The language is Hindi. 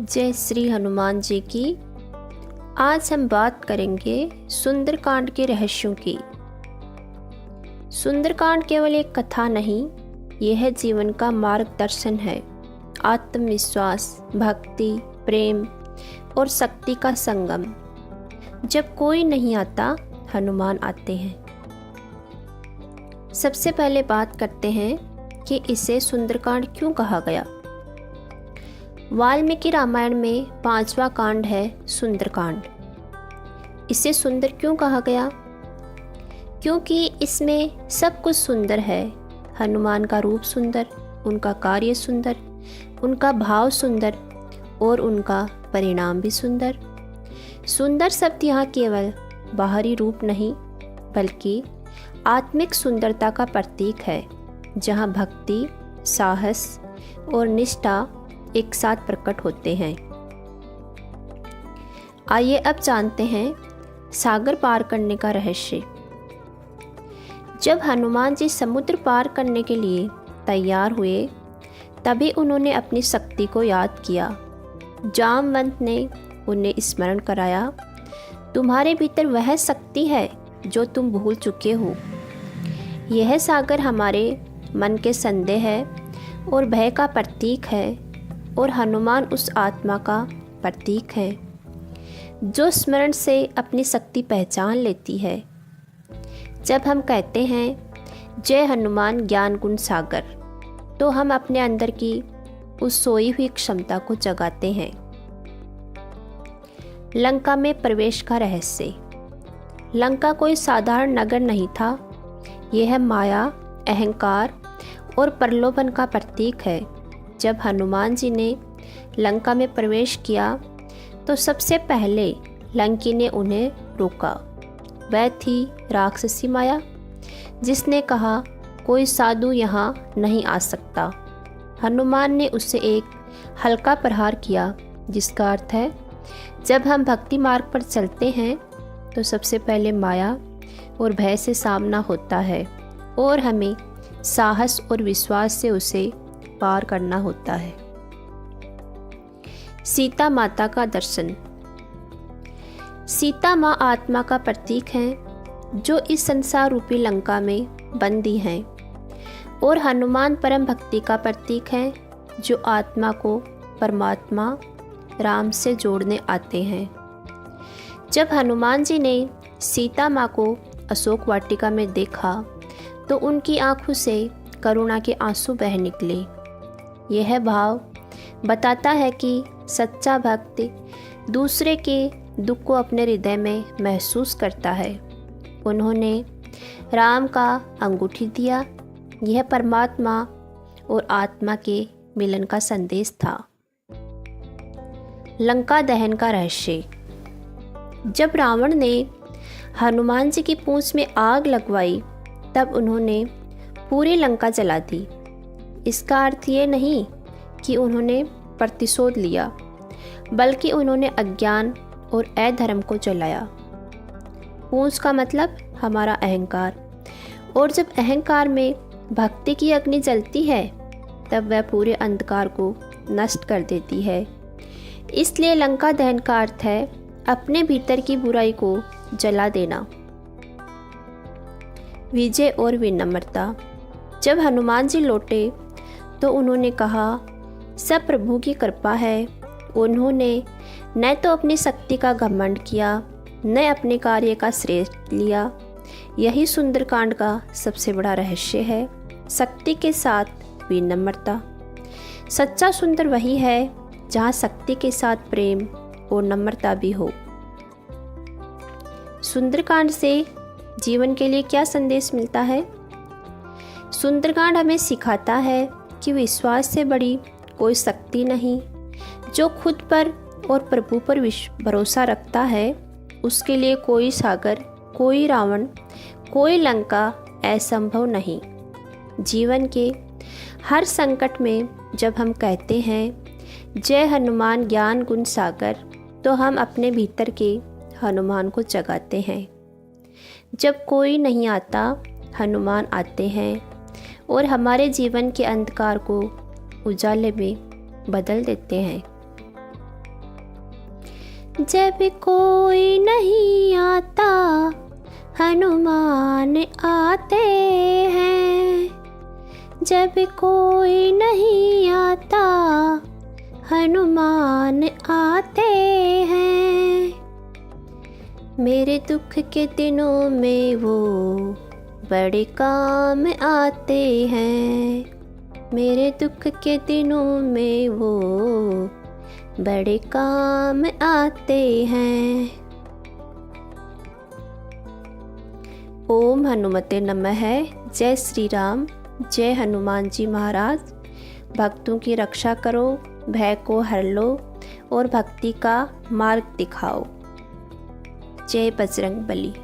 जय श्री हनुमान जी की। आज हम बात करेंगे सुंदरकांड के रहस्यों की। सुंदरकांड केवल एक कथा नहीं, यह जीवन का मार्गदर्शन है। आत्मविश्वास, भक्ति, प्रेम और शक्ति का संगम। जब कोई नहीं आता, हनुमान आते हैं। सबसे पहले बात करते हैं कि इसे सुंदरकांड क्यों कहा गया। वाल्मीकि रामायण में 5वां कांड है सुंदरकांड। इसे सुंदर क्यों कहा गया? क्योंकि इसमें सब कुछ सुंदर है। हनुमान का रूप सुंदर, उनका कार्य सुंदर, उनका भाव सुंदर और उनका परिणाम भी सुंदर। सुंदर शब्द यहाँ केवल बाहरी रूप नहीं, बल्कि आत्मिक सुंदरता का प्रतीक है, जहाँ भक्ति, साहस और निष्ठा एक साथ प्रकट होते हैं। आइए अब जानते हैं सागर पार करने का रहस्य। जब हनुमान जी समुद्र पार करने के लिए तैयार हुए, तभी उन्होंने अपनी शक्ति को याद किया। जामवंत ने उन्हें स्मरण कराया, तुम्हारे भीतर वह शक्ति है जो तुम भूल चुके हो। यह सागर हमारे मन के संदेह है और भय का प्रतीक है, और हनुमान उस आत्मा का प्रतीक है जो स्मरण से अपनी शक्ति पहचान लेती है। जब हम कहते हैं जय हनुमान ज्ञान गुण सागर, तो हम अपने अंदर की उस सोई हुई क्षमता को जगाते हैं। लंका में प्रवेश का रहस्य। लंका कोई साधारण नगर नहीं था। यह माया, अहंकार और प्रलोभन का प्रतीक है। जब हनुमान जी ने लंका में प्रवेश किया, तो सबसे पहले लंकी ने उन्हें रोका। वह थी राक्षसी माया, जिसने कहा कोई साधु यहाँ नहीं आ सकता। हनुमान ने उससे एक हल्का प्रहार किया, जिसका अर्थ है जब हम भक्ति मार्ग पर चलते हैं, तो सबसे पहले माया और भय से सामना होता है, और हमें साहस और विश्वास से उसे पार करना होता है। सीता माता का दर्शन। सीता माँ आत्मा का प्रतीक हैं, जो इस संसार रूपी लंका में बंदी हैं, और हनुमान परम भक्ति का प्रतीक हैं, जो आत्मा को परमात्मा राम से जोड़ने आते हैं। जब हनुमान जी ने सीता माँ को अशोक वाटिका में देखा, तो उनकी आंखों से करुणा के आंसू बह निकले। यह भाव बताता है कि सच्चा भक्त दूसरे के दुख को अपने हृदय में महसूस करता है। उन्होंने राम का अंगूठी दिया। यह परमात्मा और आत्मा के मिलन का संदेश था। लंका दहन का रहस्य। जब रावण ने हनुमान जी की पूंछ में आग लगवाई, तब उन्होंने पूरी लंका जला दी। इसका अर्थ ये नहीं कि उन्होंने प्रतिशोध लिया, बल्कि उन्होंने अज्ञान और अधर्म को जलाया। पूंछ का मतलब हमारा अहंकार, और जब अहंकार में भक्ति की अग्नि जलती है, तब वह पूरे अंधकार को नष्ट कर देती है। इसलिए लंका दहन का अर्थ है अपने भीतर की बुराई को जला देना। विजय और विनम्रता। जब हनुमान जी लौटे, तो उन्होंने कहा सब प्रभु की कृपा है। उन्होंने न तो अपनी शक्ति का घमंड किया, न अपने कार्य का श्रेय लिया। यही सुंदरकांड का सबसे बड़ा रहस्य है, शक्ति के साथ विनम्रता। सच्चा सुंदर वही है जहाँ शक्ति के साथ प्रेम और नम्रता भी हो। सुंदरकांड से जीवन के लिए क्या संदेश मिलता है? सुंदरकांड हमें सिखाता है कि विश्वास से बड़ी कोई शक्ति नहीं। जो खुद पर और प्रभु पर भरोसा रखता है, उसके लिए कोई सागर, कोई रावण, कोई लंका असंभव नहीं। जीवन के हर संकट में जब हम कहते हैं जय हनुमान ज्ञान गुण सागर, तो हम अपने भीतर के हनुमान को जगाते हैं। जब कोई नहीं आता, हनुमान आते हैं और हमारे जीवन के अंधकार को उजाले में बदल देते हैं। जब कोई नहीं आता हनुमान आते हैं। जब कोई नहीं आता हनुमान आते हैं। मेरे दुख के दिनों में वो बड़े काम आते हैं। मेरे दुख के दिनों में वो बड़े काम आते हैं। ओम हनुमते नमः। जय श्री राम। जय हनुमान जी महाराज। भक्तों की रक्षा करो, भय को हर लो और भक्ति का मार्ग दिखाओ। जय बजरंग बली।